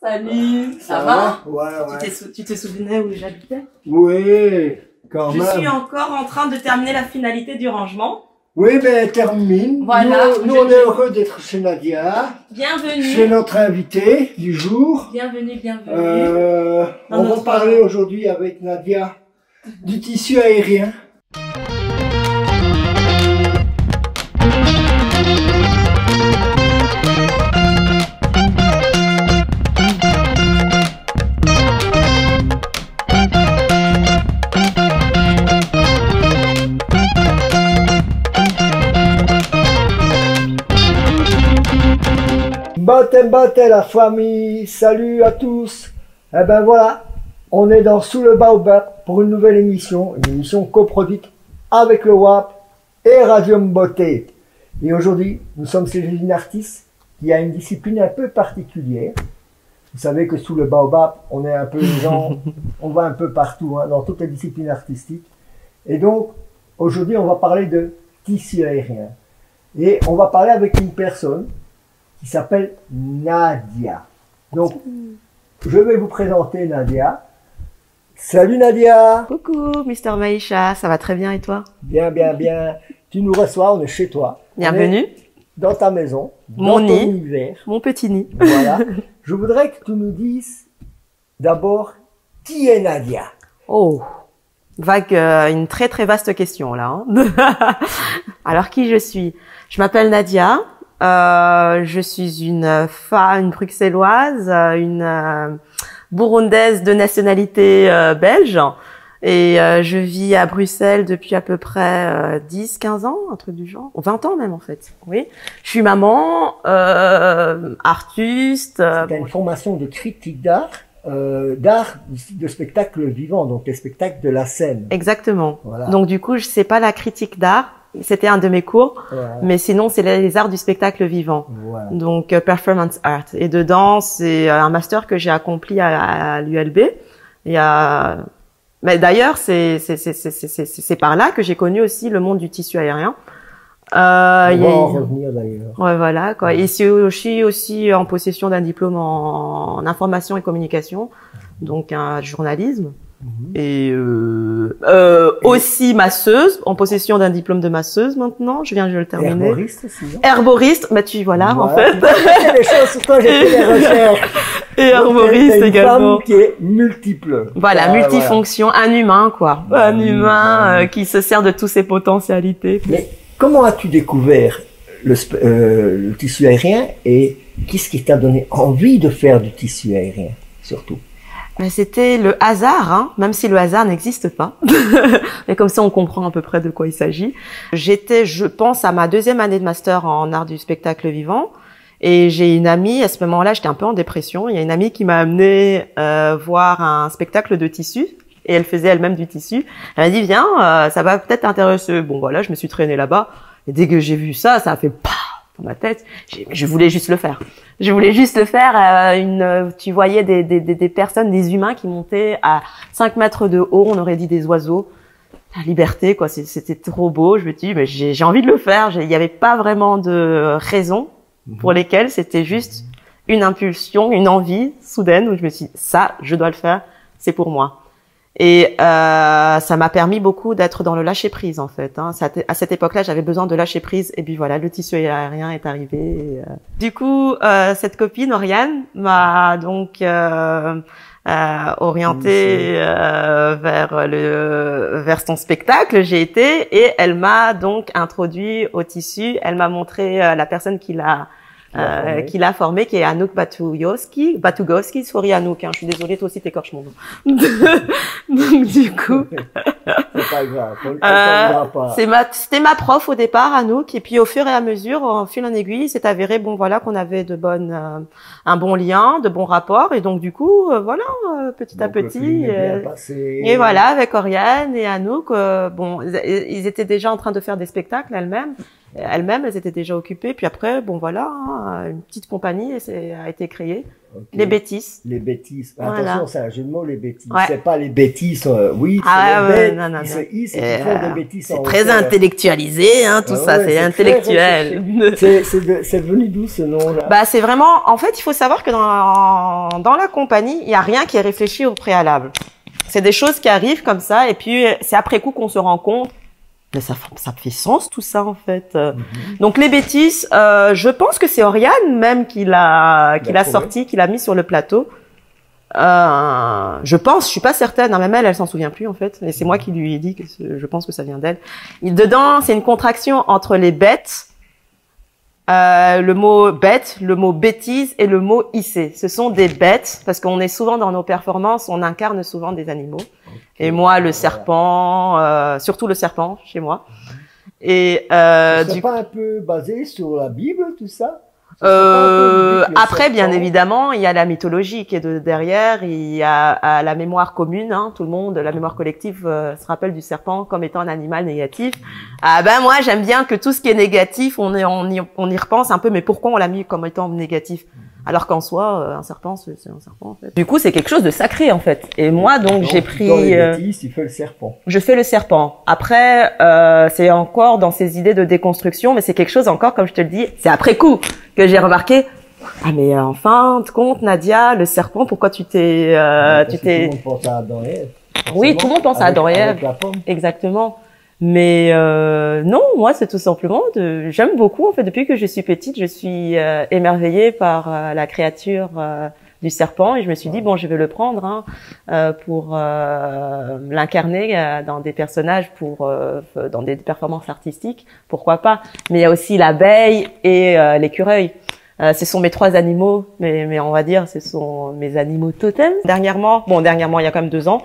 Salut, ça va? Ouais, ouais. Tu te souvenais où j'habitais? Oui, quand même. Je suis encore en train de terminer la finalité du rangement. Oui, mais termine. Voilà. Nous on est heureux d'être chez Nadia. Bienvenue. Chez notre invité du jour. Bienvenue, bienvenue. On va parler aujourd'hui avec Nadia du tissu aérien. Bate la famille, salut à tous. Eh ben voilà, on est dans Sous le Baobab pour une nouvelle émission, une émission coproduite avec le WAP et Radium Beauté. Et aujourd'hui, nous sommes chez une artiste qui a une discipline un peu particulière. Vous savez que sous le Baobab, on est un peu les gens, on va un peu partout, hein, dans toutes les disciplines artistiques. Et donc, aujourd'hui, on va parler de tissu aérien. Et on va parler avec une personne qui s'appelle Nadia. Donc, je vais vous présenter Nadia. Salut Nadia. Coucou, Mister Maïcha, ça va très bien et toi? Bien, bien, bien. Tu nous reçois, on est chez toi. Bienvenue. Dans ta maison, mon dans nid, ton univers. mon petit nid. Voilà. Je voudrais que tu nous dises d'abord qui est Nadia. Oh, vague, une très très vaste question là. Hein. Alors qui je suis? Je m'appelle Nadia. Je suis une femme, une bruxelloise, une burundaise de nationalité belge. Et je vis à Bruxelles depuis à peu près 10-15 ans, un truc du genre. 20 ans même en fait, oui. Je suis maman, artiste. Tu as une formation de critique d'art de spectacle vivant, donc les spectacles de la scène. Exactement. Voilà. Donc du coup, je sais pas la critique d'art. C'était un de mes cours, voilà. Mais sinon, c'est les arts du spectacle vivant. Voilà. Donc, performance art. Et dedans, c'est un master que j'ai accompli à l'ULB. Mais d'ailleurs, c'est par là que j'ai connu aussi le monde du tissu aérien. On va en revenir d'ailleurs. Ouais, voilà, quoi. Et je suis aussi en possession d'un diplôme en information et communication. Donc, un journalisme. Et aussi masseuse, en possession d'un diplôme de masseuse maintenant, je viens de le terminer. Herboriste aussi, non? Herboriste, bah tu voilà, en fait. Les choses sur toi, j'ai fait des recherches. Et herboriste également. Une femme qui est multiple. Voilà, multifonction, voilà. Un humain quoi, un humain qui se sert de toutes ses potentialités. Mais comment as-tu découvert le tissu aérien et qu'est-ce qui t'a donné envie de faire du tissu aérien surtout? Ben, c'était le hasard, hein, même si le hasard n'existe pas. Mais comme ça, on comprend à peu près de quoi il s'agit. J'étais, je pense, à ma deuxième année de master en art du spectacle vivant. Et j'ai une amie, à ce moment-là, j'étais un peu en dépression. Il y a une amie qui m'a amenée voir un spectacle de tissu. Et elle faisait elle-même du tissu. Elle m'a dit, viens, ça va peut-être t'intéresser. Bon, voilà, je me suis traînée là-bas. Et dès que j'ai vu ça, ça a fait paf dans ma tête. Je voulais juste le faire. Je voulais juste le faire. Tu voyais des personnes, des humains qui montaient à 5 mètres de haut. On aurait dit des oiseaux. La liberté, quoi. C'était trop beau. Je me dis, mais j'ai envie de le faire. Il n'y avait pas vraiment de raison pour lesquelles. C'était juste une impulsion, une envie soudaine où je me suis dit, ça, je dois le faire. C'est pour moi. Et ça m'a permis beaucoup d'être dans le lâcher prise en fait. Hein. À cette époque-là, j'avais besoin de lâcher prise et puis voilà, le tissu aérien est arrivé. Et, Du coup, cette copine Oriane m'a donc orientée vers son spectacle. J'ai été et elle m'a donc introduit au tissu. Elle m'a montré la personne qui l'a formé, qui est Anouk Batugoski, sorry Anouk, hein, je suis désolée, toi aussi t'écorches mon nom. Donc du coup, c'est pas grave, c'était ma prof au départ, Anouk, et puis au fur et à mesure, en fil en aiguille, c'est avéré, bon voilà, qu'on avait un bon lien, de bons rapports, et donc du coup, voilà, petit à petit, et voilà, avec Oriane et Anouk, bon, ils étaient déjà en train de faire des spectacles elles-mêmes. elles-mêmes, elles étaient déjà occupées. Puis après, bon voilà, hein, une petite compagnie a été créée. Ok. Les bêtises. Les bêtises. Voilà. Attention, c'est un jeu de mots, les bêtises. Ouais. C'est pas les bêtises, oui, c'est Ah les ouais, bêtes non, non, qui non. se hissent et qui font des bêtises C'est en très hauteur. intellectualisé, hein, tout Ah ça, ouais, c'est c'est intellectuel. C'est venu d'où ce nom-là? Bah, c'est vraiment, en fait, il faut savoir que dans la compagnie, il y a rien qui est réfléchi au préalable. C'est des choses qui arrivent comme ça, et puis c'est après coup qu'on se rend compte. Mais ça fait sens tout ça en fait. Donc les bêtises, je pense que c'est Oriane même qui l'a sorti, qui l'a mis sur le plateau. Je pense, je suis pas certaine. Hein, même elle s'en souvient plus en fait. Et c'est moi qui lui ai dit que je pense que ça vient d'elle. Dedans, c'est une contraction entre les bêtes, le mot bête, le mot bêtise et le mot hisser. Ce sont des bêtes parce qu'on est souvent dans nos performances, on incarne souvent des animaux. Et moi, le serpent, surtout le serpent chez moi. Et c'est pas un peu basé sur la Bible, tout ça? Après, bien évidemment, il y a la mythologie qui est derrière, il y a la mémoire commune, hein, tout le monde, la mémoire collective se rappelle du serpent comme étant un animal négatif. Ah ben moi, j'aime bien que tout ce qui est négatif, on y repense un peu, mais pourquoi on l'a mis comme étant négatif? Alors qu'en soi, un serpent, c'est un serpent en fait. Du coup, c'est quelque chose de sacré en fait. Et moi, donc j'ai pris. Dans les bêtises, tu fais le serpent. Je fais le serpent. Après, c'est encore dans ces idées de déconstruction, mais c'est quelque chose encore, comme je te le dis, c'est après coup que j'ai remarqué. Ah mais en fin de compte, Nadia, le serpent, pourquoi tu t'es, Tout le monde pense à Adam et Ève. Oui, tout le monde pense à Adam et Ève. Avec la pomme. Exactement. Mais non, moi c'est tout simplement j'aime beaucoup en fait depuis que je suis petite, je suis émerveillée par la créature du serpent et je me suis dit bon, je vais le prendre pour l'incarner dans des personnages dans des performances artistiques, pourquoi pas. Mais il y a aussi l'abeille et l'écureuil. Ce sont mes trois animaux, mais on va dire ce sont mes animaux totems. Dernièrement, il y a quand même 2 ans,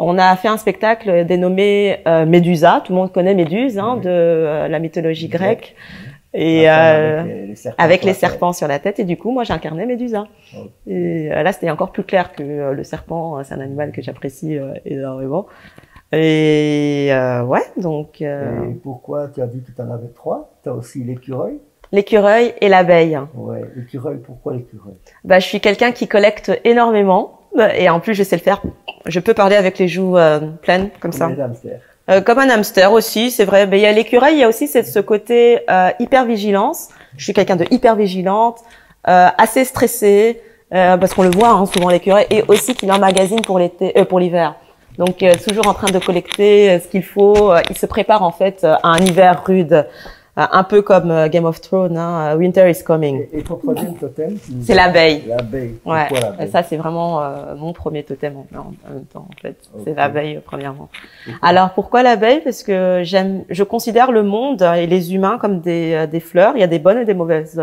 on a fait un spectacle dénommé Médusa. Tout le monde connaît Méduse, hein, de la mythologie grecque. Et avec les serpents sur la tête. Et du coup, moi, j'incarnais Médusa. Okay. Et là, c'était encore plus clair que le serpent. C'est un animal que j'apprécie énormément. Et ouais, donc... Et pourquoi tu as dit que tu en avais 3? Tu as aussi l'écureuil? L'écureuil et l'abeille. Ouais, l'écureuil, pourquoi l'écureuil? Bah, je suis quelqu'un qui collecte énormément. Et en plus, je sais le faire. Je peux parler avec les joues pleines, comme ça. Un hamster. Comme un hamster aussi, c'est vrai. Mais il y a l'écureuil, il y a aussi ce côté hyper-vigilance. Je suis quelqu'un de hyper-vigilante, assez stressée, parce qu'on le voit hein, souvent l'écureuil, et aussi qu'il emmagasine pour l'hiver. Donc toujours en train de collecter ce qu'il faut. Il se prépare en fait à un hiver rude. Un peu comme Game of Thrones, hein, Winter is coming. Et ton troisième totem? C'est l'abeille. L'abeille. Ouais. L'abeille? Ça, c'est vraiment mon premier totem en même temps, en fait. Okay. C'est l'abeille, premièrement. Alors, pourquoi l'abeille? Parce que je considère le monde et les humains comme des fleurs. Il y a des bonnes et des mauvaises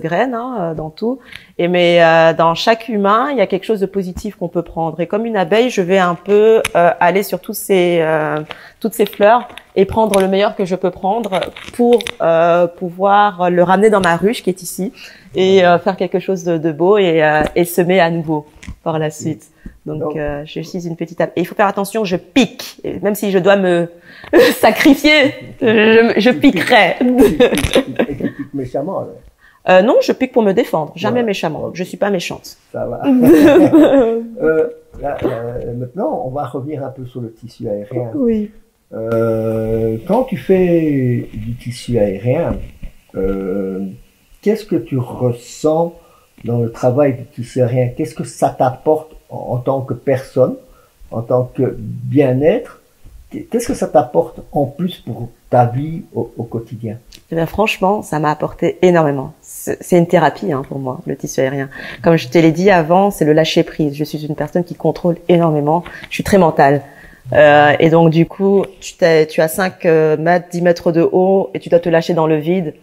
graines, hein, dans tout. Mais dans chaque humain, il y a quelque chose de positif qu'on peut prendre. Et comme une abeille, je vais un peu aller sur toutes ces fleurs et prendre le meilleur que je peux prendre pour pouvoir le ramener dans ma ruche qui est ici et faire quelque chose de beau et semer à nouveau par la suite. Donc je suis une petite abeille. Et il faut faire attention, je pique. Et même si je dois me sacrifier, je piquerai. Et tu piques méchamment alors? Non, je pique pour me défendre, jamais méchamment. Okay. Je suis pas méchante. Ça va. Maintenant, on va revenir un peu sur le tissu aérien. Oui. Quand tu fais du tissu aérien, qu'est-ce que tu ressens dans le travail du tissu aérien? Qu'est-ce que ça t'apporte en tant que personne, en tant que bien-être? Qu'est-ce que ça t'apporte en plus pour ta vie au quotidien? Eh bien, franchement, ça m'a apporté énormément. C'est une thérapie hein, pour moi, le tissu aérien. Comme je te l'ai dit avant, c'est le lâcher prise. Je suis une personne qui contrôle énormément. Je suis très mentale. Et donc, du coup, tu as 5 mètres, 10 mètres de haut et tu dois te lâcher dans le vide.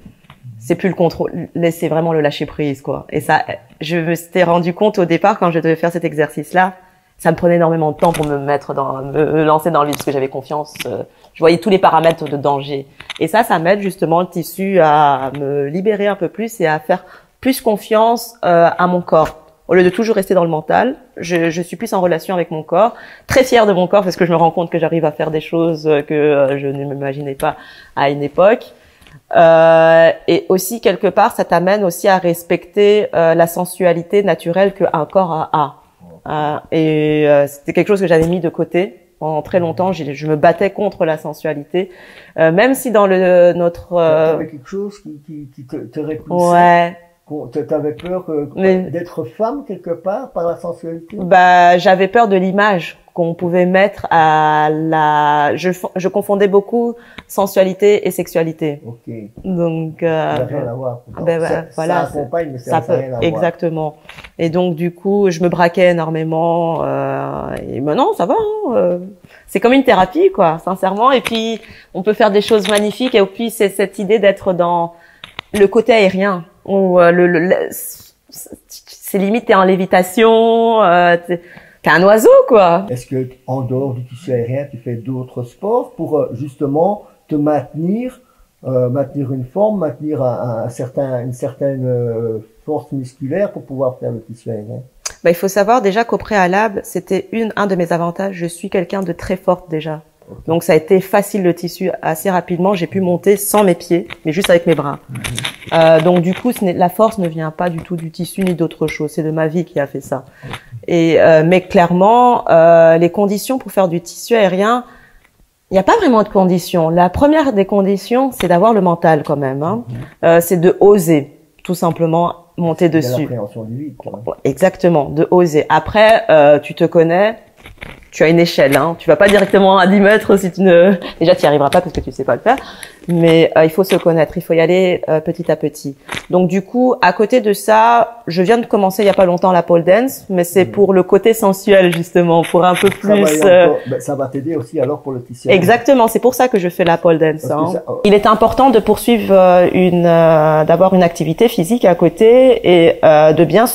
C'est plus le contrôle, c'est vraiment le lâcher prise, quoi. Et ça, je me suis rendu compte au départ quand je devais faire cet exercice-là, ça me prenait énormément de temps pour me lancer dans le vide parce que j'avais confiance. Je voyais tous les paramètres de danger. Et ça m'aide justement le tissu à me libérer un peu plus et à faire plus confiance à mon corps. Au lieu de toujours rester dans le mental, je suis plus en relation avec mon corps, très fière de mon corps parce que je me rends compte que j'arrive à faire des choses que je ne m'imaginais pas à une époque. Et aussi quelque part, ça t'amène aussi à respecter la sensualité naturelle qu'un corps a. C'était quelque chose que j'avais mis de côté pendant très longtemps. Je me battais contre la sensualité, même si dans notre t'avais quelque chose qui te repoussait. Ouais. T'avais peur d'être femme quelque part par la sensualité. Bah, j'avais peur de l'image qu'on pouvait mettre à la. Je confondais beaucoup sensualité et sexualité. Ok. Donc. Ça n'a rien à voir. Voilà. Ça accompagne, mais ça n'a rien à voir. Exactement. Et donc du coup, je me braquais énormément. Et maintenant, ça va. C'est comme une thérapie, quoi, sincèrement. Et puis, on peut faire des choses magnifiques. Et puis, c'est cette idée d'être dans le côté aérien. Où c'est limite t'es en lévitation, t'es un oiseau, quoi. Est-ce que en dehors du tissu aérien, tu fais d'autres sports pour justement te maintenir une forme, maintenir une certaine force musculaire pour pouvoir faire le tissu aérien? Bah, il faut savoir déjà qu'au préalable, c'était un de mes avantages. Je suis quelqu'un de très forte déjà. Donc ça a été facile le tissu assez rapidement. J'ai pu monter sans mes pieds, mais juste avec mes bras. Donc du coup, la force ne vient pas du tout du tissu ni d'autre chose. C'est de ma vie qui a fait ça. Et mais clairement, les conditions pour faire du tissu aérien, il n'y a pas vraiment de conditions. La première des conditions, c'est d'avoir le mental quand même. Hein. C'est de oser, tout simplement monter dessus. L'appréhension du vide, quoi. Exactement, de oser. Après, tu te connais. Tu as une échelle, hein. Tu vas pas directement à 10 mètres si tu ne... Déjà, tu n'y arriveras pas parce que tu sais pas le faire. Mais il faut se connaître, il faut y aller petit à petit. Donc du coup, à côté de ça, je viens de commencer il y a pas longtemps la pole dance, mais c'est pour le côté sensuel justement, pour un peu plus... Ça va t'aider aussi alors pour le tissu. Exactement, c'est pour ça que je fais la pole dance. Hein. Il est important de poursuivre d'avoir une activité physique à côté et de bien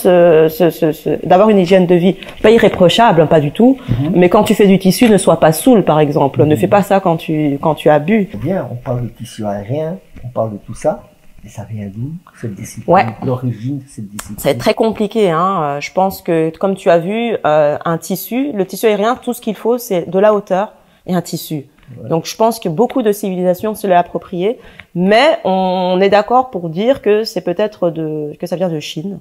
d'avoir une hygiène de vie pas irréprochable, hein, pas du tout. Mais quand tu fais du tissu, ne sois pas saoul, par exemple. Ne fais pas ça quand tu as bu. Bien, on parle de tissu aérien, on parle de tout ça. Et ça vient d'où, cette discipline? L'origine de cette discipline? C'est très compliqué, hein. Je pense que, comme tu as vu, le tissu aérien, tout ce qu'il faut, c'est de la hauteur et un tissu. Ouais. Donc, je pense que beaucoup de civilisations se l'est approprié. Mais on est d'accord pour dire que c'est peut-être que ça vient de Chine.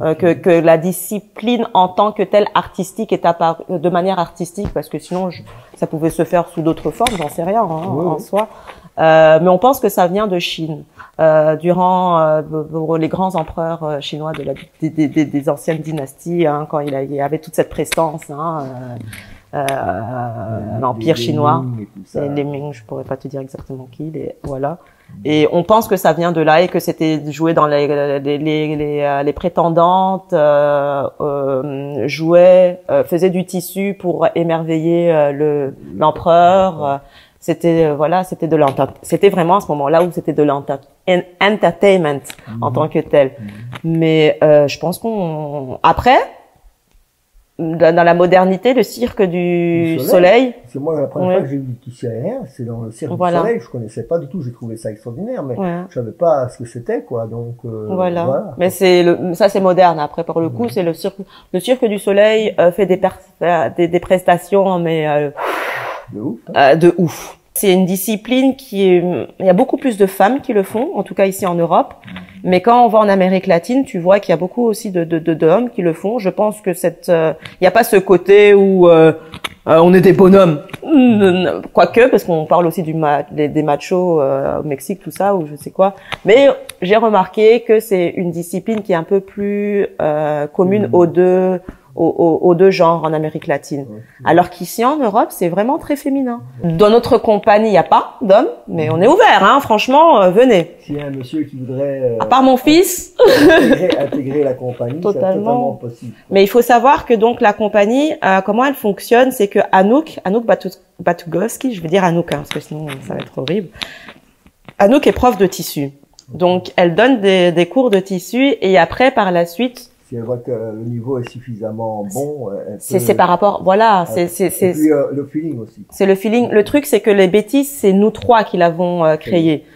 Que la discipline en tant que telle artistique est apparue de manière artistique, parce que sinon ça pouvait se faire sous d'autres formes, j'en sais rien en soi. Mais on pense que ça vient de Chine durant les grands empereurs chinois des anciennes dynasties, hein, quand il y avait toute cette prestance, hein, l'empire chinois, les Ming, je pourrais pas te dire exactement qui, voilà. Et on pense que ça vient de là et que c'était joué dans les prétendantes jouaient, faisaient du tissu pour émerveiller l'empereur. C'était c'était vraiment à ce moment-là où c'était de l'entertainment en tant que tel. Mais je pense après, dans la modernité, le cirque du soleil. C'est moi la première fois que j'ai vu du tissu aérien, c'est dans le cirque du soleil. Je connaissais pas du tout, j'ai trouvé ça extraordinaire, mais je savais pas ce que c'était, quoi. Donc voilà. Mais ça c'est moderne. Après, par le coup, c'est le cirque du soleil fait des prestations, mais de ouf. C'est une discipline il y a beaucoup plus de femmes qui le font, en tout cas ici en Europe. Mais quand on va en Amérique latine, tu vois qu'il y a beaucoup aussi d'hommes qui le font. Je pense que il n'y a pas ce côté où on est des bonhommes. Quoique, parce qu'on parle aussi des machos au Mexique, tout ça, ou je sais quoi. Mais j'ai remarqué que c'est une discipline qui est un peu plus commune aux deux genres en Amérique latine. Alors qu'ici en Europe, c'est vraiment très féminin. Dans notre compagnie, il n'y a pas d'hommes, mais on est ouvert, hein. Franchement, venez. S'il y a un monsieur qui voudrait... à part mon fils. intégrer la compagnie, c'est totalement possible. Mais il faut savoir que donc la compagnie, comment elle fonctionne, c'est que Anouk Batugoski, je vais dire Anouk, hein, parce que sinon ça va être horrible. Anouk est prof de tissu. Donc elle donne des cours de tissu et après, par la suite, si elle voit que le niveau est suffisamment bon, c'est par rapport, voilà, et puis le feeling aussi. C'est le feeling. Le truc, c'est que les bêtises, c'est nous trois qui l'avons créé.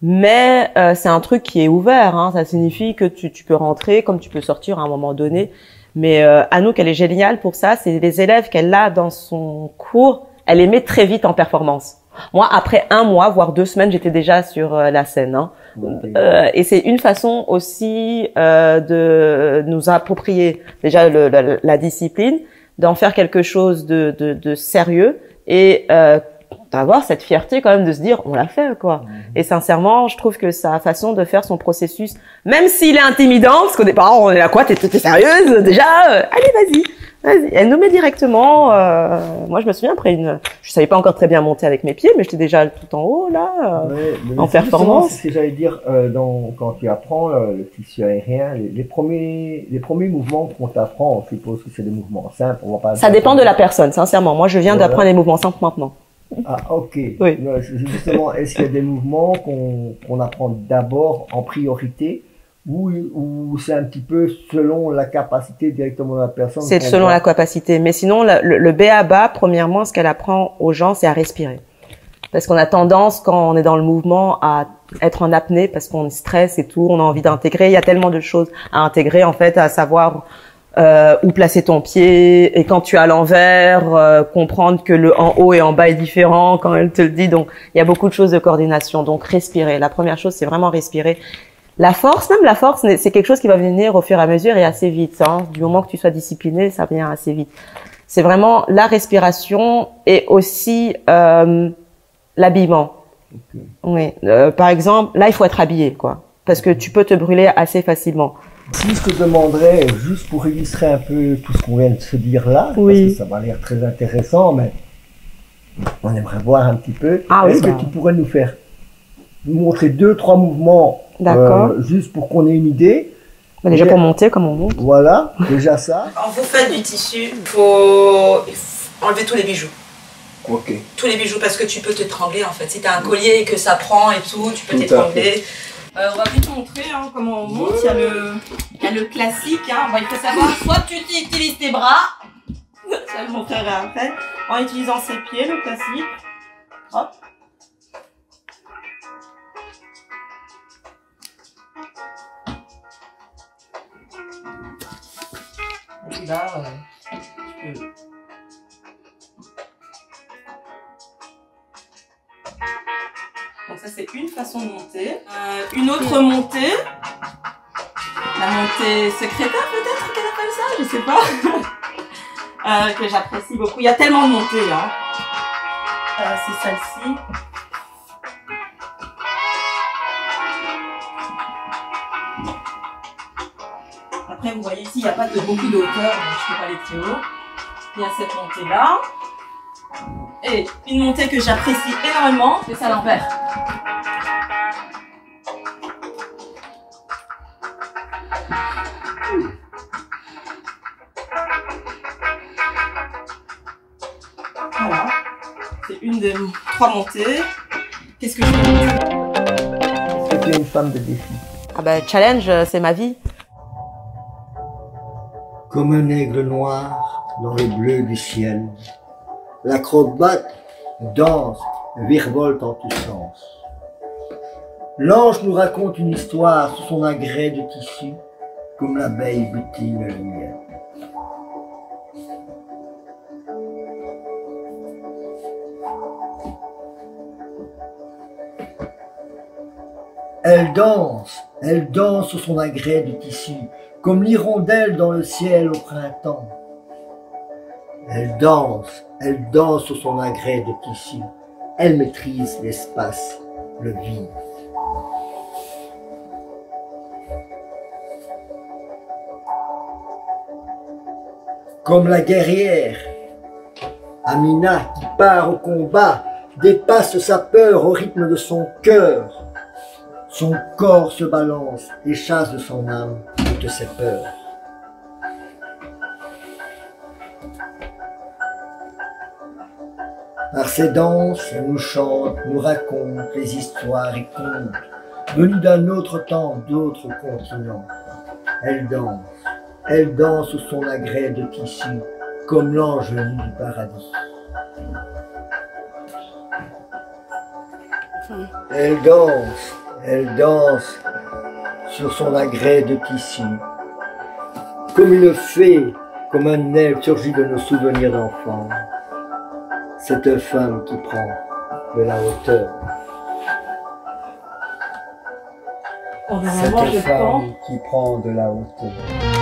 Mais c'est un truc qui est ouvert, hein. Ça signifie que tu peux rentrer comme tu peux sortir à un moment donné. Mais Anouk, elle est géniale pour ça. C'est les élèves qu'elle a dans son cours, elle les met très vite en performance. Moi, après 1 mois, voire 2 semaines, j'étais déjà sur la scène. Hein. Okay. Et c'est une façon aussi de nous approprier déjà la discipline, d'en faire quelque chose de sérieux et d'avoir cette fierté quand même de se dire on l'a fait quoi. Et sincèrement, je trouve que sa façon de faire son processus, même s'il est intimidant, parce qu'au départ on est là quoi, t'es sérieuse déjà, allez vas-y. Elle nous met directement. Moi, je me souviens après je savais pas encore très bien monter avec mes pieds, mais j'étais déjà tout en haut là, en performance. C'est ce que j'allais dire quand tu apprends le tissu aérien, les premiers mouvements qu'on t'apprend, on suppose que c'est des mouvements simples. On va pas. Ça dépend de la personne, sincèrement. Moi, je viens d'apprendre les mouvements simples maintenant. Ah, ok. Oui. Justement, est-ce qu'il y a des mouvements qu'on apprend d'abord en priorité? Ou c'est un petit peu selon la capacité directement de la personne? C'est selon la capacité. Mais sinon, le b.a.-ba, premièrement, ce qu'elle apprend aux gens, c'est à respirer. Parce qu'on a tendance, quand on est dans le mouvement, à être en apnée parce qu'on stresse et tout, on a envie d'intégrer. Il y a tellement de choses à intégrer, en fait, à savoir où placer ton pied, et quand tu es à l'envers, comprendre que le en haut et en bas est différent quand elle te le dit. Donc, il y a beaucoup de choses de coordination. Donc, respirer. La première chose, c'est vraiment respirer. La force, c'est quelque chose qui va venir au fur et à mesure et assez vite. Hein. Du moment que tu sois discipliné, ça vient assez vite. C'est vraiment la respiration et aussi l'habillement. Okay. Oui. Par exemple, là, il faut être habillé, quoi, parce que tu peux te brûler assez facilement. Si je te demanderais, juste pour illustrer un peu tout ce qu'on vient de se dire là, oui. Parce que ça m'a l'air très intéressant, mais on aimerait voir un petit peu. Ah, est-ce que tu pourrais nous montrer 2-3 mouvements? Juste pour qu'on ait une idée. Bah déjà pour monter comme on monte. Voilà, déjà ça. Quand vous faites du tissu, il faut enlever tous les bijoux. Ok. Tous les bijoux parce que tu peux t'étrangler en fait. Si tu as un collier et que ça prend et tout, tu peux t'étrangler. On va vite montrer comment on monte. Il y a le classique. Hein. Il faut savoir, soit tu utilises tes bras, ça je le montrerai après, en utilisant ses pieds, le classique. Hop. Et puis là, tu peux... Donc ça c'est une façon de monter. Une autre montée, la montée secrétaire peut-être qu'elle appelle ça, je sais pas, que j'apprécie beaucoup. Il y a tellement de montées, hein. C'est celle-ci. Après, vous voyez ici, il n'y a pas beaucoup de hauteur, donc je ne peux pas aller très haut. Il y a cette montée-là. Et une montée que j'apprécie énormément, c'est à l'envers. Voilà. C'est une des 3 montées. Qu'est-ce que je fais? Est-ce que tu es une femme de défi? Ah bah, challenge, c'est ma vie. Comme un aigle noir dans le bleu du ciel, l'acrobate danse, virevolte en tous sens. L'ange nous raconte une histoire sous son agrès de tissu, comme l'abeille butine le miel. Elle danse sous son agrès de tissu, comme l'hirondelle dans le ciel au printemps. Elle danse sous son agrès de tissu, elle maîtrise l'espace, le vide. Comme la guerrière, Amina qui part au combat, dépasse sa peur au rythme de son cœur. Son corps se balance et chasse de son âme toutes ses peurs. Par ses danses, elle nous chante, nous raconte les histoires et contes, venus d'un autre temps, d'autres continents. Elle danse sous son agrès de tissu, comme l'ange venu du paradis. Elle danse sur son agrès de tissu, comme une fée, comme un elfe surgit de nos souvenirs d'enfants. Cette femme qui prend de la hauteur. On a vraiment Cette le temps. femme qui prend de la hauteur.